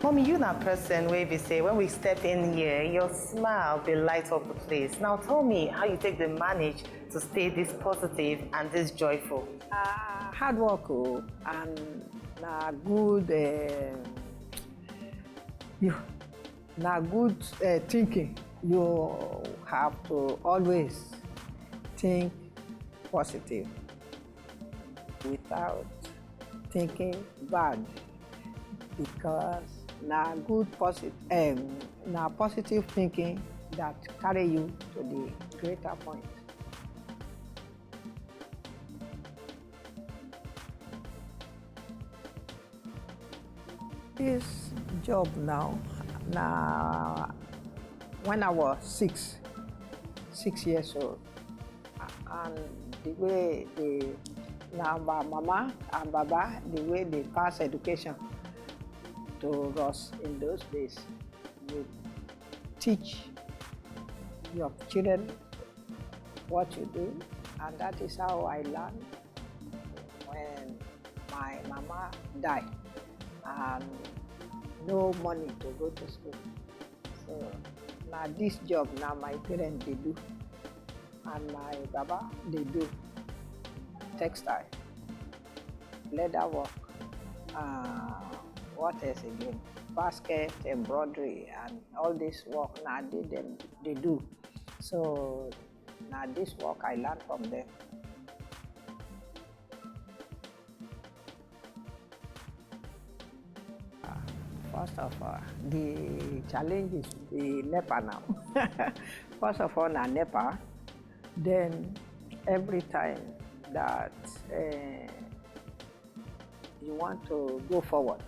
Mommy, you na person where we say when we step in here, your smile will light up the place. Now tell me how you take the manage to stay this positive and this joyful. Hard work and na good good thinking. You have to always think positive without thinking bad, because na positive thinking that carry you to the greater point. This job now, when I was six years old, and the way my mama and baba, the way they pass education to us in those days, you teach your children what you do, and that is how I learned when my mama died and no money to go to school. So now this job now my parents they do, and my baba they do textile, leather work, what else again? Basket, embroidery, and all this work now they do. So now this work I learned from them. First of all, the challenge is the NEPA now. First of all, na NEPA. Then every time that you want to go forward,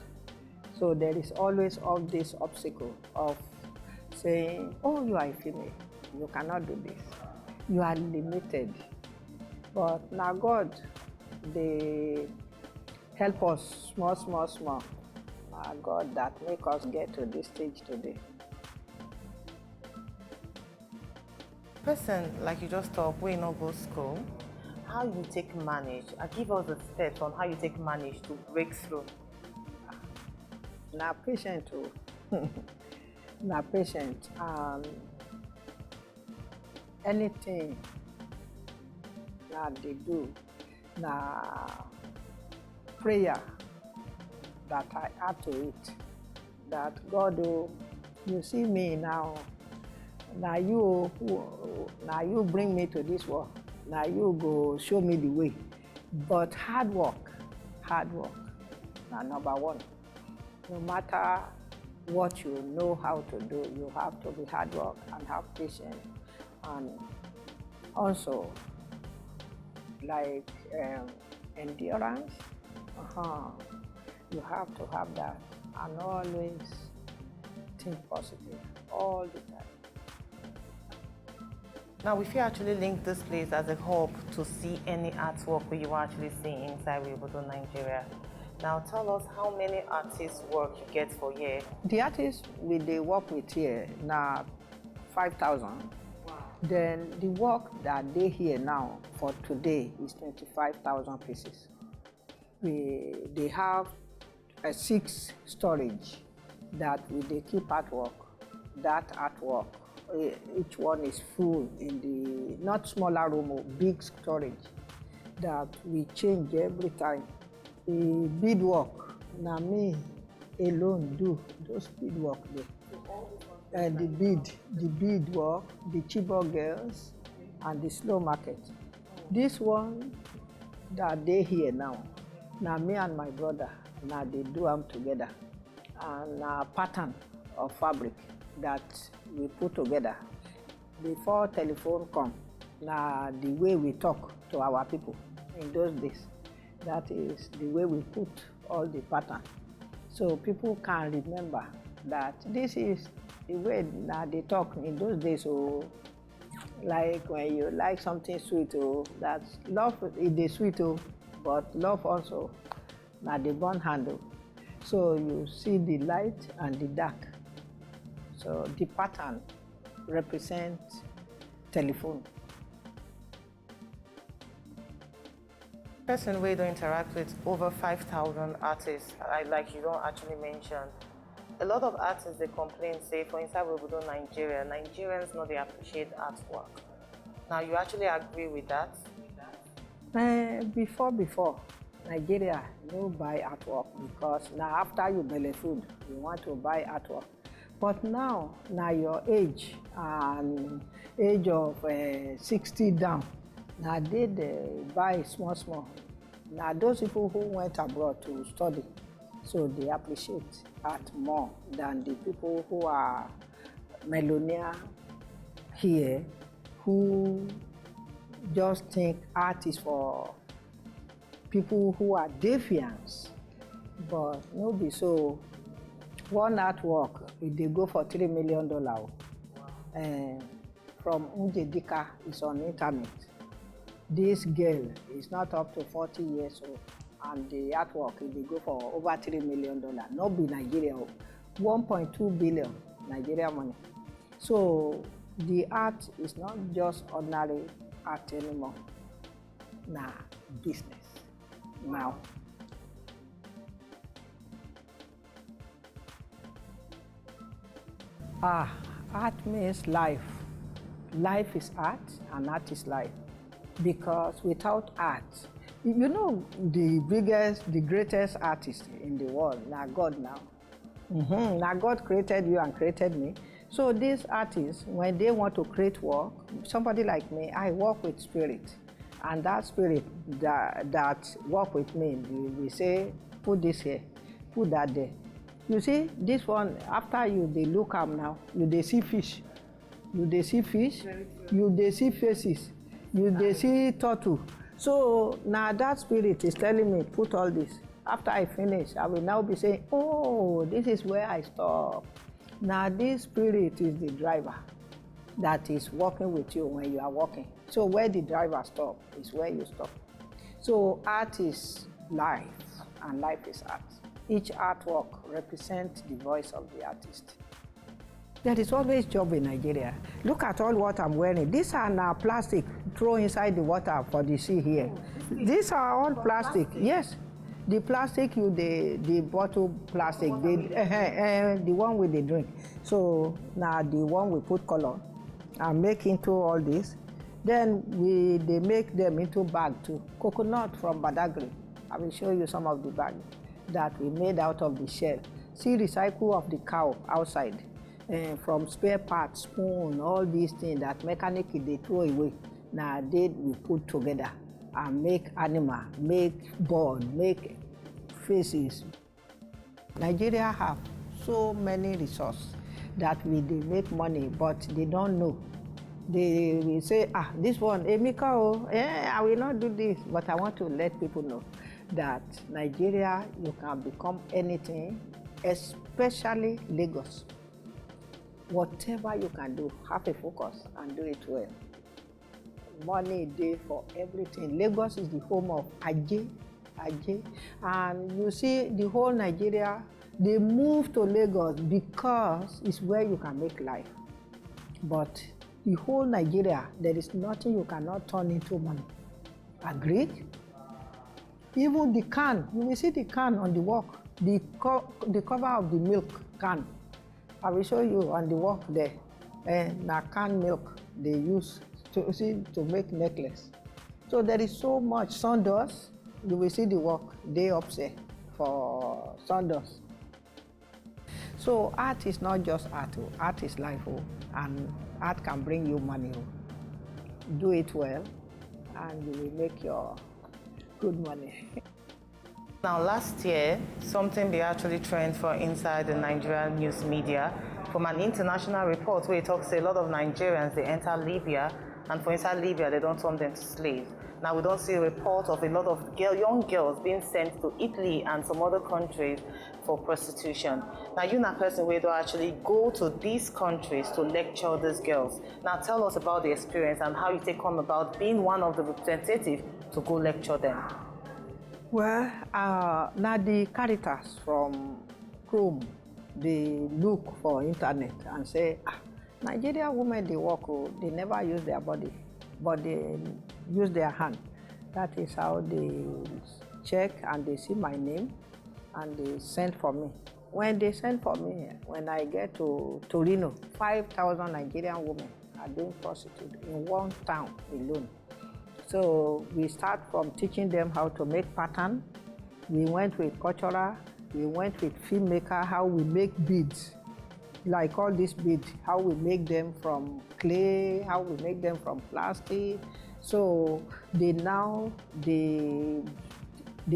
so there is always all this obstacle of saying, oh, you are a female, you cannot do this, you are limited. But now God, they help us small. God that make us get to this stage today. Person like you just talk, we no go school. How you take manage? Give us the steps on how you take manage to break through. Now patient too. Now patient. Anything that they do, now prayer that I add to it, that God, you see me now, now you bring me to this world, now you go show me the way. But hard work, now number one. No matter what you know how to do, you have to be hard work and have patience, and also like endurance. You have to have that, and always think positive all the time. Now, if you actually link this place as a hub to see any artwork where you actually see inside Wimbledon, Nigeria. Now, tell us how many artists' work you get for year. The artists they work with here now 5,000. Wow. Then the work that they here now for today is 25,000 pieces. They have a 6 storage that they keep artwork. That artwork, each one is full in the not smaller room, big storage that we change every time. The beadwork, now me alone do those beadwork there. The beadwork, the Chibok girls, and the slow market. This one that they here now me and my brother, now they do them together. And a pattern of fabric that we put together. Before telephone come, now the way we talk to our people in those days, that is the way we put all the pattern. So people can remember that this is the way now they talk in those days. So like when you like something sweet, that's love is sweet, but love also now the burn handle. So you see the light and the dark. So the pattern represents telephone. Person we don't interact with over 5,000 artists, like you don't actually mention. A lot of artists, they complain, say, for inside Wibudo, Nigeria, Nigerians know they appreciate artwork. Now, you actually agree with that? Before, Nigeria no buy artwork because now after you belly food, you want to buy artwork. But now your age and age of 60 down, now they buy small. Now those people who went abroad to study, so they appreciate art more than the people who are millionaire here, who just think art is for people who are defiant, but no be so. One artwork, they go for $3 million. From Njedika is on internet. This girl is not up to 40 years old, and the artwork, they go for over $3 million. Not be Nigeria, 1.2 billion Nigeria money. So the art is not just ordinary art anymore. Nah, business now. Art means life. Life is art and art is life. Because without art, you know, the greatest artist in the world, now God now. Now God created you and created me. So these artists, when they want to create work, somebody like me, I work with spirit. And that spirit that work with me, we say, put this here, put that there. You see, this one, after they look up now, they see fish. They see fish, they see faces, they see turtle. So now that spirit is telling me, put all this. After I finish, I will now be saying, oh, this is where I stop. Now this spirit is the driver that is working with you when you are walking. So where the driver stops is where you stop. So art is life, and life is art. Each artwork represents the voice of the artist. There is always job in Nigeria. Look at all what I'm wearing. These are now plastic thrown inside the water for the sea here. These are all plastic. Yes. The plastic, the bottle plastic, the one with the drink. So now the one we put color and make into all this. Then they make them into bag too. Coconut from Badagry. I will show you some of the bags that we made out of the shell. See recycle of the cow outside. From spare parts, spoon, all these things that mechanic they throw away. Now we put together and make animal, make bird, make faces. Nigeria have so many resources that they make money, but they don't know. They will say, this one, Emika, I will not do this, but I want to let people know that Nigeria, you can become anything, especially Lagos. Whatever you can do, have a focus and do it well. Money day for everything. Lagos is the home of Ajay. And you see the whole Nigeria, they move to Lagos because it's where you can make life. But the whole Nigeria, there is nothing you cannot turn into money. Agreed? Even the can, you will see the can on the walk, the cover of the milk can. I will show you on the walk there. Now canned milk they use to make necklace. So there is so much sawdust. You will see the work they upset for sawdust. So art is not just art. Art is life, and art can bring you money. Do it well, and you will make your good money. Now, last year, something they actually trend for inside the Nigerian news media from an international report where it talks a lot of Nigerians, they enter Libya, and for inside Libya, they don't turn them to slaves. Now, we don't see a report of a lot of young girls being sent to Italy and some other countries for prostitution. Now, you're not a person where they actually go to these countries to lecture these girls. Now, tell us about the experience and how you take on about being one of the representatives to go lecture them. Well, now the Caritas from Chrome, they look for internet and say, Nigerian women, they work, they never use their body, but they use their hand. That is how they check and they see my name and they send for me. when they send for me, when I get to Torino, 5,000 Nigerian women are doing prostitute in one town alone. So we start from teaching them how to make pattern. We went with cultural, we went with filmmaker, how we make beads. Like all these beads, how we make them from clay, how we make them from plastic. So they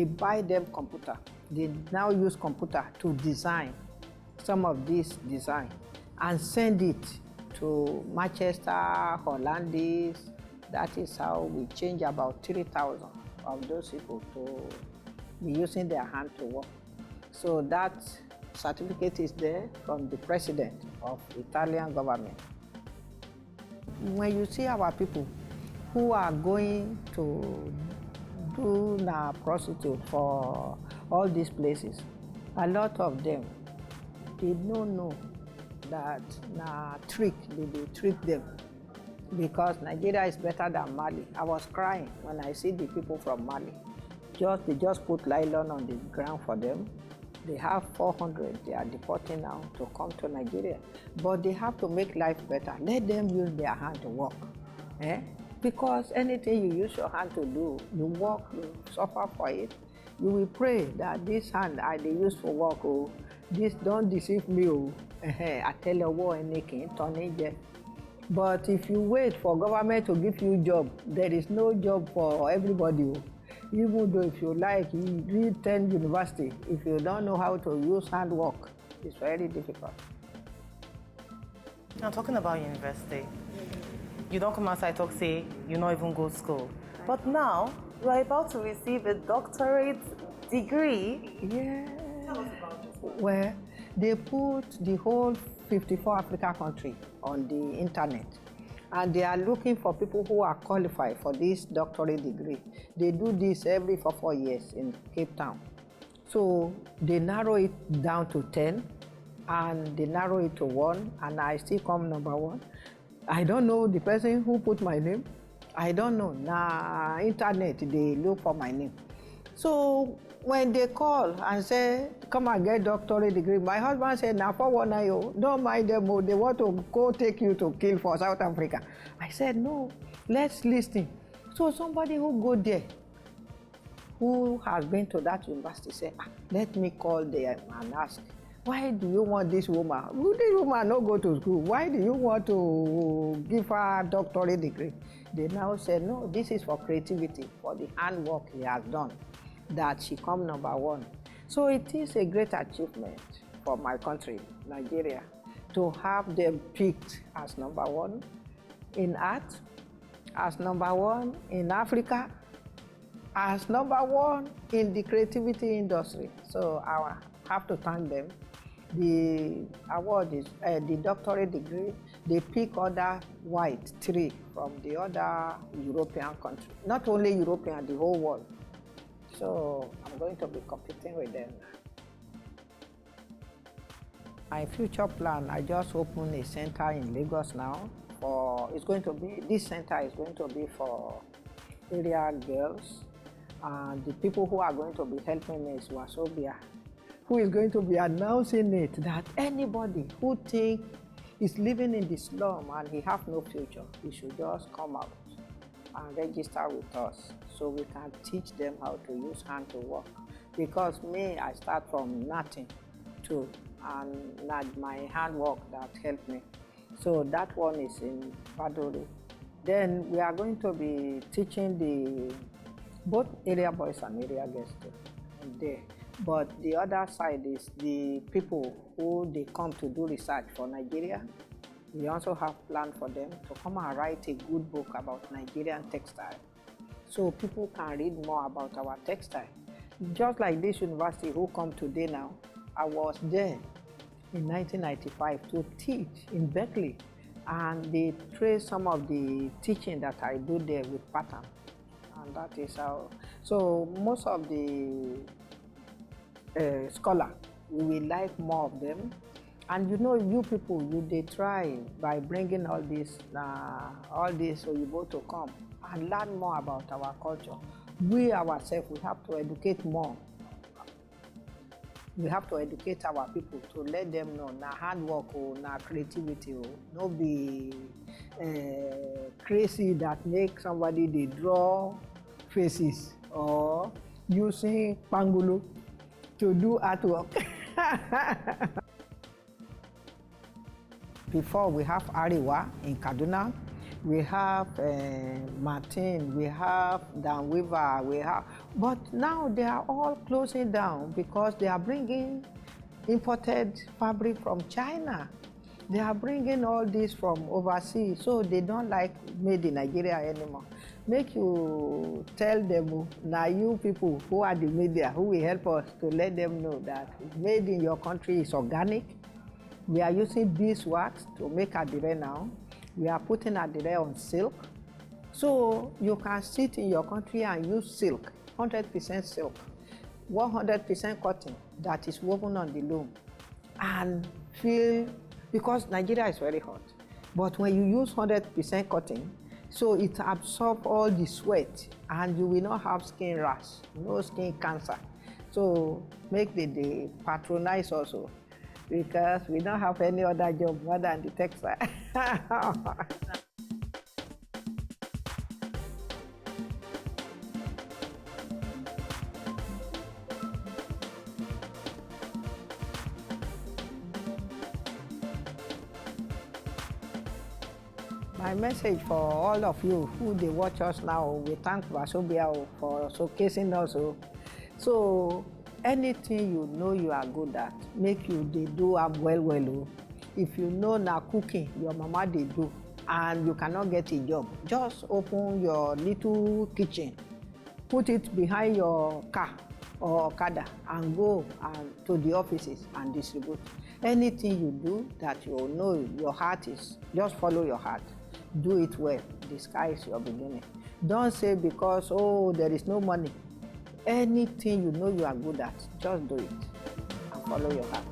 buy them computer. They now use computer to design some of this design and send it to Manchester, Hollandis. That is how we change about 3,000 of those people to be using their hand to work. So that certificate is there from the president of Italian government. When you see our people who are going to do na prostitute for all these places, a lot of them, they don't know that na trick, they trick them, because Nigeria is better than Mali. I was crying when I see the people from Mali. They just put nylon on the ground for them. They have 400 they are deporting now to come to Nigeria. But they have to make life better. Let them use their hand to work. Because anything you use your hand to do, you work, you suffer for it. You will pray that this hand I use for work, oh, this don't deceive me, oh. I tell you what, anything, turn. But if you wait for government to give you job, there is no job for everybody. Oh. Even though if you like, you read 10 university, if you don't know how to use handwork, it's very difficult. Now, talking about university, you don't come outside talk, say you not even go to school. But now, you are about to receive a doctorate degree. Yeah. Tell us about it. Where they put the whole 54 Africa country on the internet. And they are looking for people who are qualified for this doctorate degree. They do this every 4 years in Cape Town. So they narrow it down to 10, and they narrow it to 1, and I still come number 1. I don't know the person who put my name. I don't know. Na internet, they look for my name. So when they call and say, come and get doctorate degree, my husband said, now for one eye, don't mind them, they want to go take you to kill for South Africa. I said, no, let's listen. So somebody who go there, who has been to that university, said, let me call them and ask, why do you want this woman? This woman not go to school. Why do you want to give her a doctorate degree? They now said, no, this is for creativity, for the handwork he has done, that she come number 1. So it is a great achievement for my country, Nigeria, to have them picked as number 1 in art, as number 1 in Africa, as number 1 in the creativity industry. So I have to thank them. The award is the doctorate degree. They pick other white 3 from the other European countries. Not only European, the whole world. So I'm going to be competing with them. My future plan, I just opened a center in Lagos now. This center is going to be for area girls. And the people who are going to be helping me is Wasobia, who is going to be announcing it that anybody who thinks is living in the slum and he have no future, he should just come out and register with us so we can teach them how to use hand to work. Because me, I start from nothing too, and not my handwork that helped me. So that one is in Baduri. Then we are going to be teaching both area boys and area girls too there. But the other side is the people who they come to do research for Nigeria. We also have planned for them to come and write a good book about Nigerian textile, so people can read more about our textile. Just like this university who come today now, I was there in 1995 to teach in Berkeley, and they trace some of the teaching that I do there with pattern, and that is how. So most of the scholar, we will like more of them. And you know, you people, they try by bringing all this Oyibo to come and learn more about our culture. We ourselves, we have to educate more We have to educate our people to let them know na hard work or na creativity or no be crazy that make somebody they draw faces or using pangolo to do artwork. Before we have Ariwa in Kaduna, we have Martin, we have Dan Weaver, but now they are all closing down because they are bringing imported fabric from China. They are bringing all this from overseas, so they don't like made in Nigeria anymore. Make you tell them, now you people who are the media, who will help us to let them know that made in your country is organic. We are using beeswax to make adire now. We are putting adire on silk. So you can sit in your country and use silk, 100% silk, 100% cotton that is woven on the loom, and feel, because Nigeria is very hot, but when you use 100% cotton, so it absorbs all the sweat and you will not have skin rash, no skin cancer. So make they patronize also, because we don't have any other job more than the textile. My message for all of you who they watch us now, we thank Wazobia for showcasing us. So anything you know you are good at, make you they do well. If you know now cooking, your mama they do, and you cannot get a job, just open your little kitchen, put it behind your car or Okada, and go to the offices and distribute. Anything you do that you know your heart is, just follow your heart. Do it well. The sky is your beginning. Don't say because, oh, there is no money. Anything you know you are good at, just do it and follow your heart.